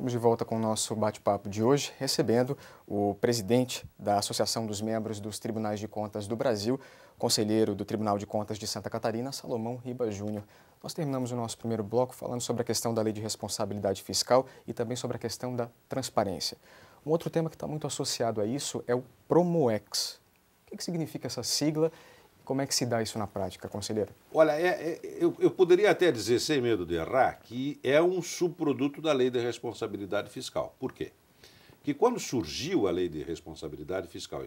Estamos de volta com o nosso bate-papo de hoje, recebendo o presidente da Associação dos Membros dos Tribunais de Contas do Brasil, conselheiro do Tribunal de Contas de Santa Catarina, Salomão Riba Júnior. Nós terminamos o nosso primeiro bloco falando sobre a questão da Lei de Responsabilidade Fiscal e também sobre a questão da transparência. Um outro tema que está muito associado a isso é o PROMOEX. O que significa essa sigla? Como é que se dá isso na prática, conselheiro? Olha, eu poderia até dizer, sem medo de errar, que é um subproduto da Lei de Responsabilidade Fiscal. Por quê? Que quando surgiu a Lei de Responsabilidade Fiscal,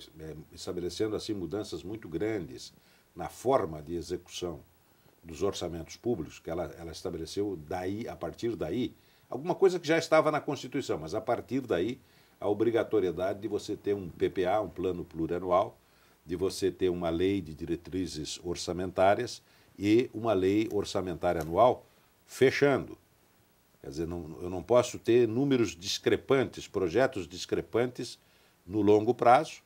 estabelecendo assim mudanças muito grandes na forma de execução dos orçamentos públicos, que ela estabeleceu daí, a partir daí, alguma coisa que já estava na Constituição, mas a partir daí a obrigatoriedade de você ter um PPA, um plano plurianual, de você ter uma lei de diretrizes orçamentárias e uma lei orçamentária anual fechando. Quer dizer, eu não posso ter números discrepantes, projetos discrepantes no longo prazo,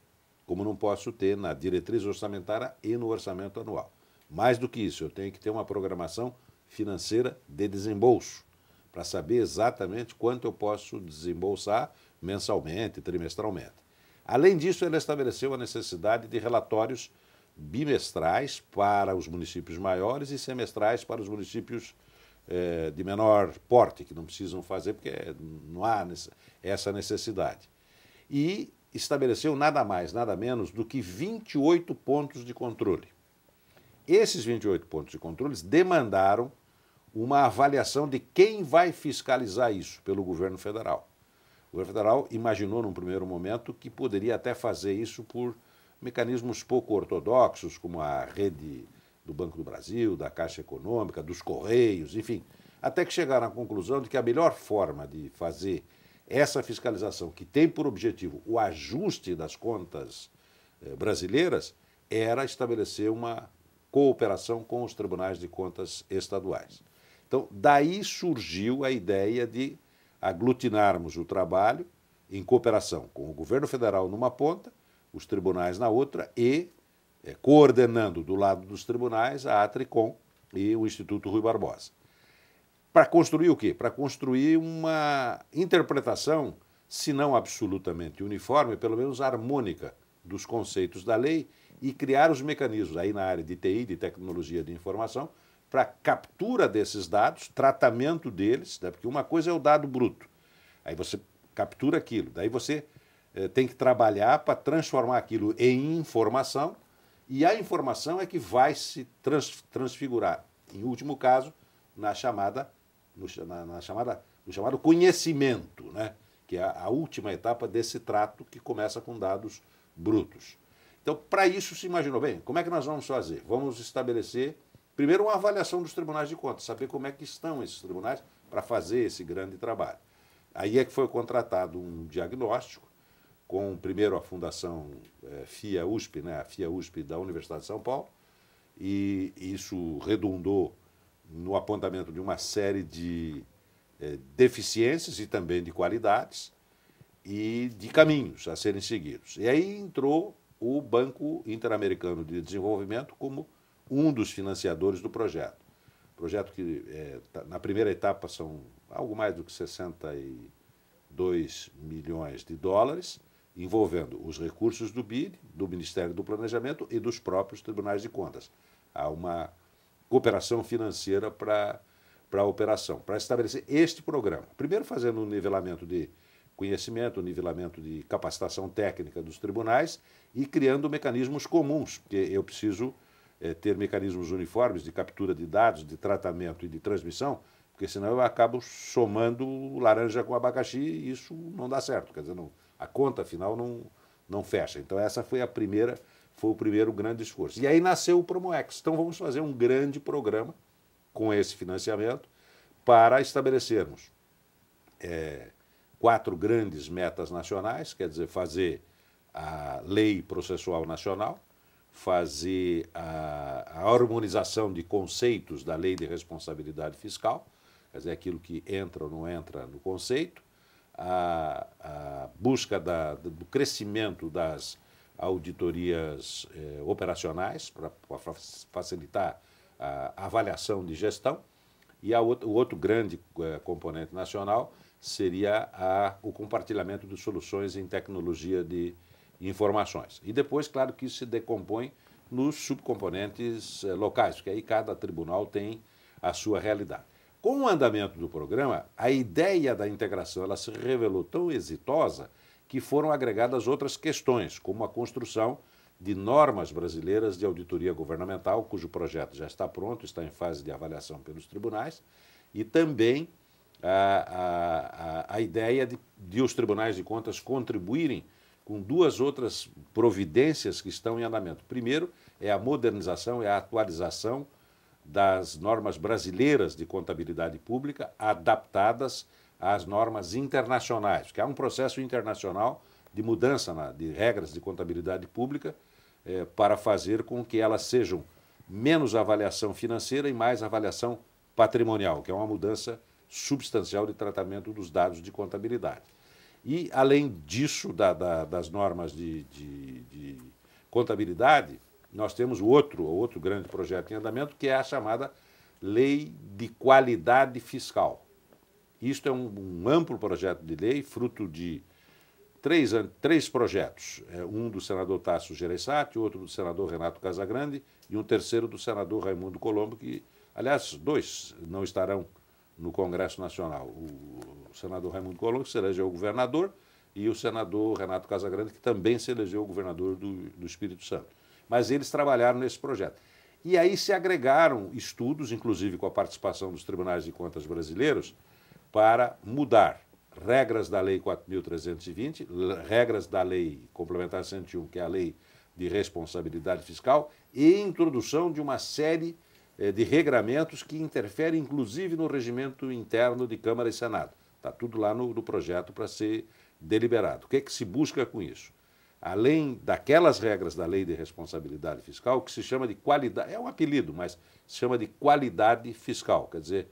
como não posso ter na diretriz orçamentária e no orçamento anual. Mais do que isso, eu tenho que ter uma programação financeira de desembolso, para saber exatamente quanto eu posso desembolsar mensalmente, trimestralmente. Além disso, ela estabeleceu a necessidade de relatórios bimestrais para os municípios maiores e semestrais para os municípios de menor porte, que não precisam fazer porque não há essa necessidade. E estabeleceu nada mais, nada menos do que 28 pontos de controle. Esses 28 pontos de controle demandaram uma avaliação de quem vai fiscalizar isso pelo governo federal. O governo federal imaginou, num primeiro momento, que poderia até fazer isso por mecanismos pouco ortodoxos, como a rede do Banco do Brasil, da Caixa Econômica, dos Correios, enfim, até que chegaram à conclusão de que a melhor forma de fazer essa fiscalização, que tem por objetivo o ajuste das contas brasileiras, era estabelecer uma cooperação com os tribunais de contas estaduais. Então, daí surgiu a ideia de aglutinarmos o trabalho em cooperação com o governo federal numa ponta, os tribunais na outra e coordenando do lado dos tribunais a Atricom e o Instituto Rui Barbosa. Para construir o quê? Para construir uma interpretação, se não absolutamente uniforme, pelo menos harmônica dos conceitos da lei e criar os mecanismos aí na área de TI, de tecnologia de informação, para captura desses dados, tratamento deles, né? Porque uma coisa é o dado bruto, aí você captura aquilo, daí você tem que trabalhar para transformar aquilo em informação e a informação é que vai se transfigurar, em último caso, no chamado conhecimento, né? Que é a última etapa desse trato que começa com dados brutos. Então, para isso se imaginou, bem, como é que nós vamos fazer? Vamos estabelecer primeiro, uma avaliação dos tribunais de contas, saber como é que estão esses tribunais para fazer esse grande trabalho. Aí é que foi contratado um diagnóstico com, primeiro, a Fundação FIA-USP, né, a FIA-USP da Universidade de São Paulo, e isso redundou no apontamento de uma série de deficiências e também de qualidades e de caminhos a serem seguidos. E aí entrou o Banco Interamericano de Desenvolvimento como um dos financiadores do projeto. Projeto que, na primeira etapa, são algo mais do que 62 milhões de dólares, envolvendo os recursos do BID, do Ministério do Planejamento e dos próprios tribunais de contas. Há uma cooperação financeira para a operação, para estabelecer este programa. Primeiro, fazendo um nivelamento de conhecimento, um nivelamento de capacitação técnica dos tribunais e criando mecanismos comuns, porque eu preciso ter mecanismos uniformes de captura de dados, de tratamento e de transmissão, porque senão eu acabo somando laranja com abacaxi e isso não dá certo, quer dizer, a conta final não fecha. Então essa foi o primeiro grande esforço. E aí nasceu o PROMOEX. Então vamos fazer um grande programa com esse financiamento para estabelecermos 4 grandes metas nacionais, quer dizer, fazer a lei processual nacional, fazer a harmonização de conceitos da lei de responsabilidade fiscal, quer dizer, aquilo que entra ou não entra no conceito, a busca do crescimento das auditorias operacionais para facilitar a avaliação de gestão, e o outro grande componente nacional, seria o compartilhamento de soluções em tecnologia de informações. E depois, claro que isso se decompõe nos subcomponentes locais, porque aí cada tribunal tem a sua realidade. Com o andamento do programa, a ideia da integração ela se revelou tão exitosa que foram agregadas outras questões, como a construção de normas brasileiras de auditoria governamental, cujo projeto já está pronto, está em fase de avaliação pelos tribunais, e também a ideia de os tribunais de contas contribuírem com duas outras providências que estão em andamento. Primeiro, é a modernização, é a atualização das normas brasileiras de contabilidade pública adaptadas às normas internacionais, que há um processo internacional de mudança de regras de contabilidade pública para fazer com que elas sejam menos avaliação financeira e mais avaliação patrimonial, que é uma mudança substancial de tratamento dos dados de contabilidade. E, além disso, das normas de contabilidade, nós temos outro grande projeto em andamento, que é a chamada Lei de Qualidade Fiscal. Isto é um amplo projeto de lei, fruto de três projetos. Um do senador Tasso Gereissati, outro do senador Renato Casagrande e um terceiro do senador Raimundo Colombo, que, aliás, dois não estarão no Congresso Nacional. O senador Raimundo Colombo, que se elegeu governador, e o senador Renato Casagrande, que também se elegeu governador do Espírito Santo. Mas eles trabalharam nesse projeto. E aí se agregaram estudos, inclusive com a participação dos tribunais de contas brasileiros, para mudar regras da Lei 4.320, regras da Lei Complementar 101, que é a Lei de Responsabilidade Fiscal, e introdução de uma série de regramentos que interferem, inclusive, no regimento interno de Câmara e Senado. Está tudo lá no projeto para ser deliberado. O que é que se busca com isso? Além daquelas regras da Lei de Responsabilidade Fiscal, que se chama de qualidade, é um apelido, mas se chama de qualidade fiscal, quer dizer,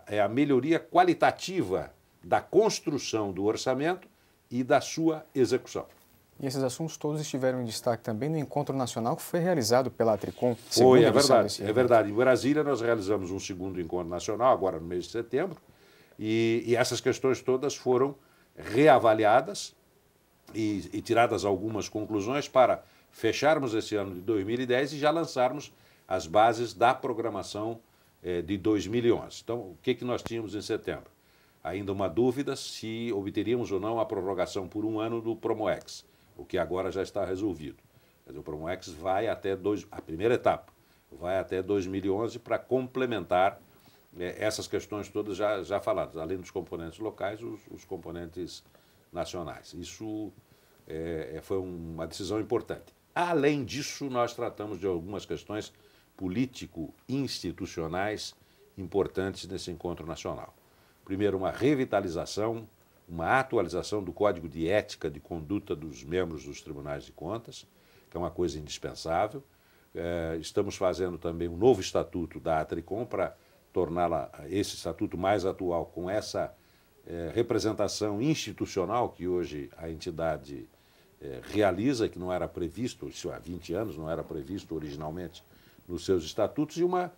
é a melhoria qualitativa da construção do orçamento e da sua execução. E esses assuntos todos estiveram em destaque também no encontro nacional que foi realizado pela Atricom. Foi, é verdade. É verdade. Em Brasília nós realizamos um segundo encontro nacional, agora no mês de setembro, e essas questões todas foram reavaliadas e tiradas algumas conclusões para fecharmos esse ano de 2010 e já lançarmos as bases da programação de 2011. Então, o que nós tínhamos em setembro? Ainda uma dúvida se obteríamos ou não a prorrogação por um ano do Promoex, o que agora já está resolvido. Quer dizer, o Promoex vai até a primeira etapa, vai até 2011 para complementar essas questões todas já faladas, além dos componentes locais, os componentes nacionais. Isso foi uma decisão importante. Além disso, nós tratamos de algumas questões político-institucionais importantes nesse encontro nacional. Primeiro, uma revitalização, uma atualização do Código de Ética de Conduta dos membros dos Tribunais de Contas, que é uma coisa indispensável. Estamos fazendo também um novo estatuto da Atricom para torná-la, esse estatuto mais atual, com essa representação institucional que hoje a entidade realiza, que não era previsto, isso há 20 anos, não era previsto originalmente nos seus estatutos, e uma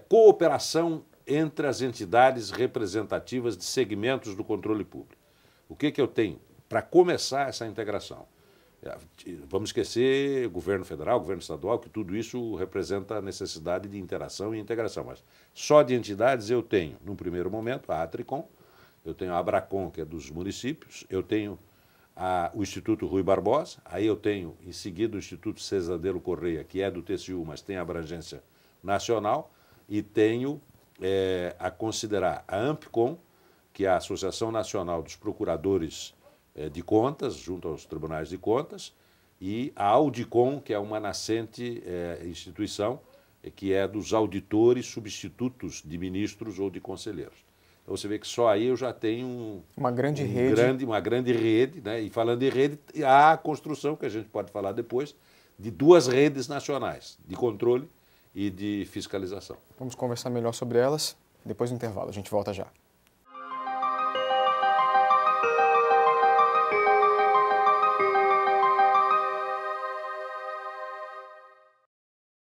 cooperação entre as entidades representativas de segmentos do controle público. O que eu tenho para começar essa integração? Vamos esquecer governo federal, governo estadual, que tudo isso representa a necessidade de interação e integração. Mas só de entidades eu tenho, num primeiro momento, a Atricom, eu tenho a Abracom, que é dos municípios, eu tenho o Instituto Rui Barbosa, aí eu tenho, em seguida, o Instituto Cesadeiro Correia, que é do TCU, mas tem abrangência nacional, e tenho a considerar a AMPCOM, que é a Associação Nacional dos Procuradores de Contas, junto aos Tribunais de Contas, e a Audicom, que é uma nascente instituição, que é dos auditores substitutos de ministros ou de conselheiros. Então você vê que só aí eu já tenho uma grande rede. Uma grande rede, né? E falando de rede, há a construção, que a gente pode falar depois, de duas redes nacionais, de controle e de fiscalização. Vamos conversar melhor sobre elas depois do intervalo. A gente volta já.